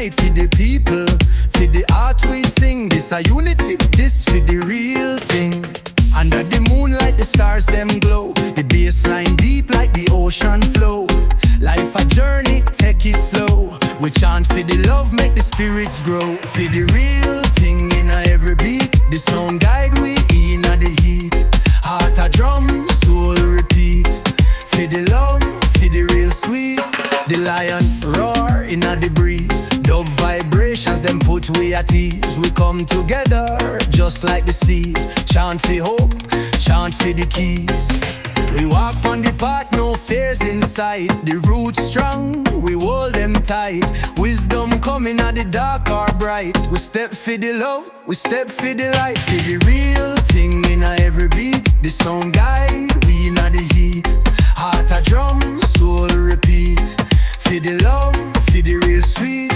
unite for the people. For the art we sing, this a unity, this for the real thing. Under the moonlight, the stars them glow. The bassline deep like the ocean flow. Life a journey, take it slow. We chant for the love, make the spirits grow. For the real thing in a every beat. The sound guide we in a the heat. Heart a drum, soul repeat. For the love, for the real sweet. The lion roar in a the breeze. Dub vibrations, them put we at ease. We come together, just like the seas. Chant for hope, chant for the keys. We walk on the path, no fears in sight. The roots strong, we hold them tight. Wisdom coming at the dark or bright. We step for the love, we step for the light. For the real thing in a every beat. The sound guide, we in a the heat. Heart a drum, soul repeat. For the love, for the real sweet.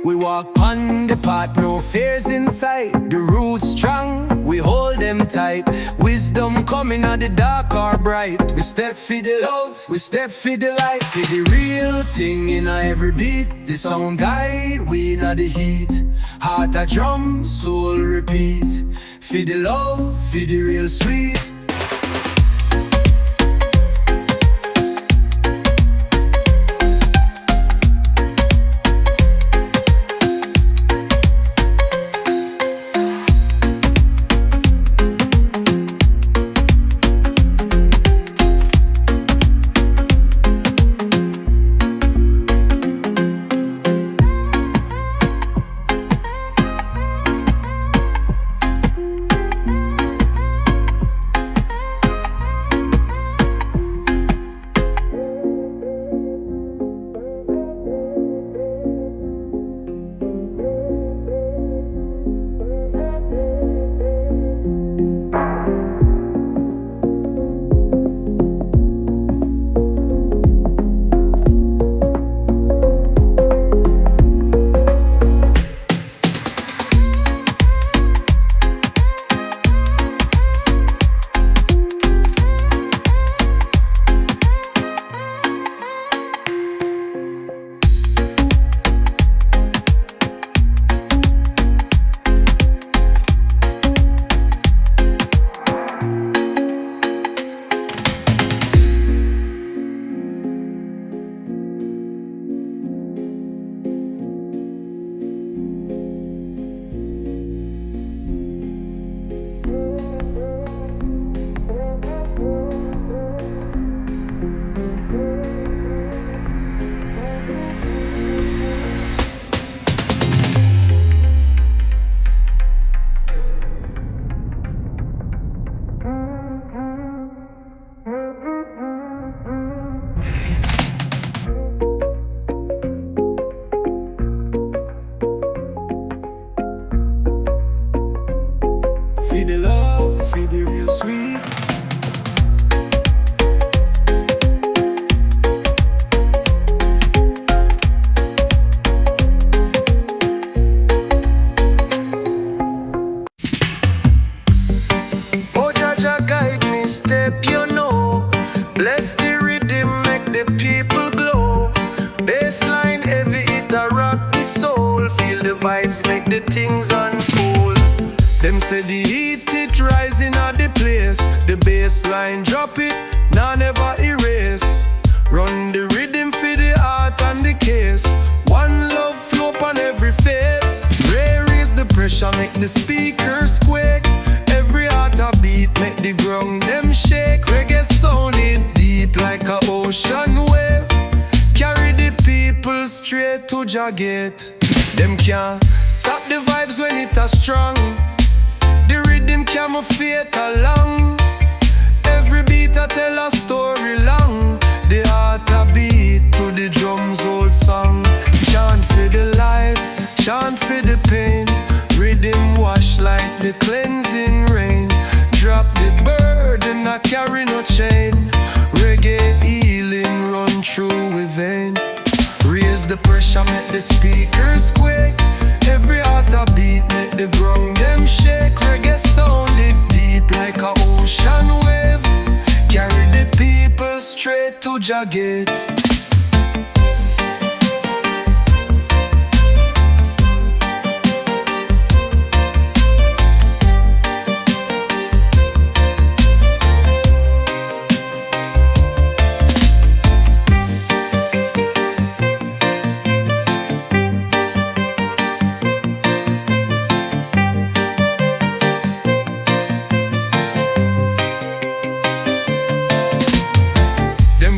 We walk on the path, no fears in sight. The roots strong, we hold them tight. Wisdom coming at the dark or bright. We step for the love, we step for the light. For the real thing in a every beat. The sound guide, we in a the heat. Heart a drum, soul repeat. For the love, for the real sweet. For the love, for the real sweet. Oh, Jaja guide me step, you know. Bless the rhythm, make the people glow. Bassline heavy, it a rock the soul. Feel the vibes, make the things unfold. Them say the heat it rising at the place. The bassline drop it, nah never erase. Run the rhythm for the heart and the case. One love flow on every face. Raise the pressure, make the speakers quake. Every heart a beat, make the ground them shake. Reggae sound it deep like a ocean wave. Carry the people straight to Jah gate. Them can't stop the vibes when it a strong. The rhythm camouflage along. Every beat I tell a story long. The heart a beat to the drums old song. Chant for the life, chant for the pain. Rhythm wash like the cleansing rain. Drop the burden, I carry no chain. Reggae healing run through with vein. Raise the pressure, make the speakers quake. Every heart a beat, make the ground them shake. Reggae jog it.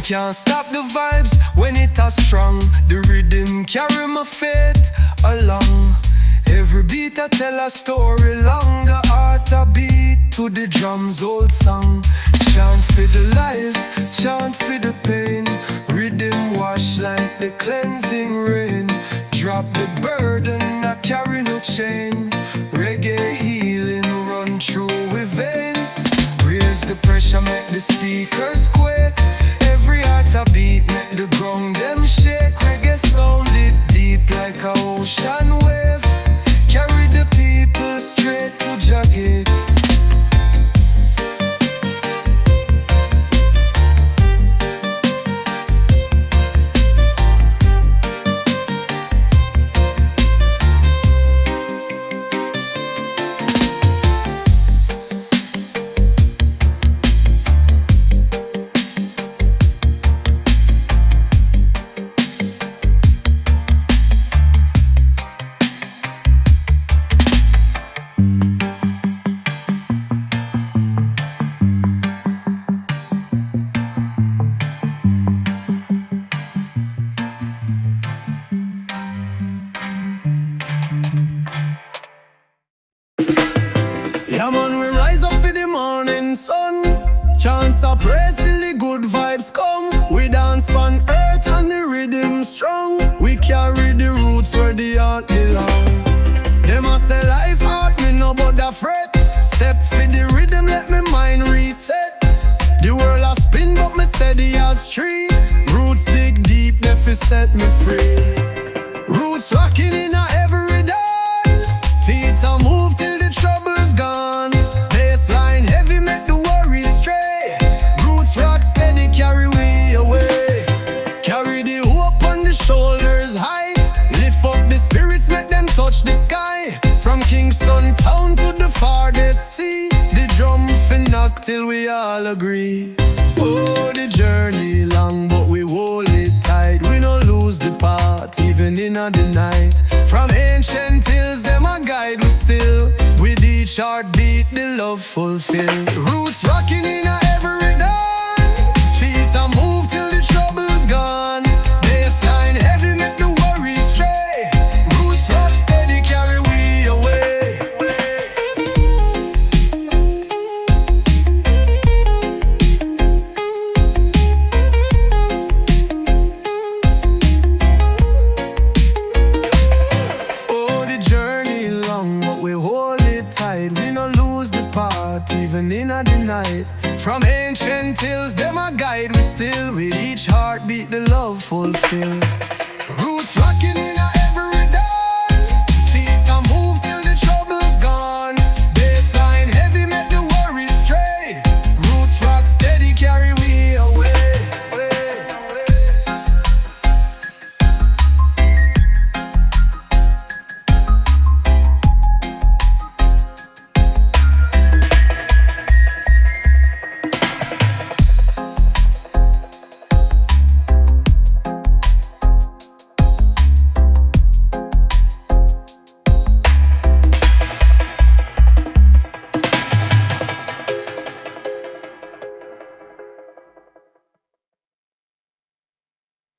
Can't stop the vibes when it is strong. The rhythm carry my faith along. Every beat I tell a story long. The heart a beat to the drums old song. Chant for the life, chant for the pain. Rhythm wash like the cleansing rain. Drop the burden, I carry no chain. Reggae healing run through with vein. Raise the pressure, make the speakers quake. Every heart a beat, make the ground them shake. Reggae sounded deep like a ocean wave. Carry the people straight to jog it. Yeah man, we rise up for the morning sun. Chants of praise till the good vibes come. We dance on earth and the rhythm strong. We carry the roots where the heart belong. Them a say life hard, me no bother fret. Step for the rhythm, let me mind reset. The world a spin but me steady as tree. Roots dig deep, they fi set me free. Roots rocking in a every day. Feet a move till the trouble's gone. Bassline heavy, make the worries stray. Roots rock steady, carry we away. Carry the hope on the shoulders high. Lift up the spirits, make them touch the sky. From Kingston town to the farthest sea. The drum fin knock till we all agree. Oh, the journey long, but we hold it tight. We no lose the path, even in the night. From ancient hills, them a guide we still. With each heartbeat, the love fulfill. Roots rocking in a every dawn. Feet a move till the trouble's gone. Bassline heavy, make the worries stray. Roots rock steady, carry we away. Even in the night. From ancient hills, them a guide we still. With each heartbeat, the love fulfill. Roots rocking in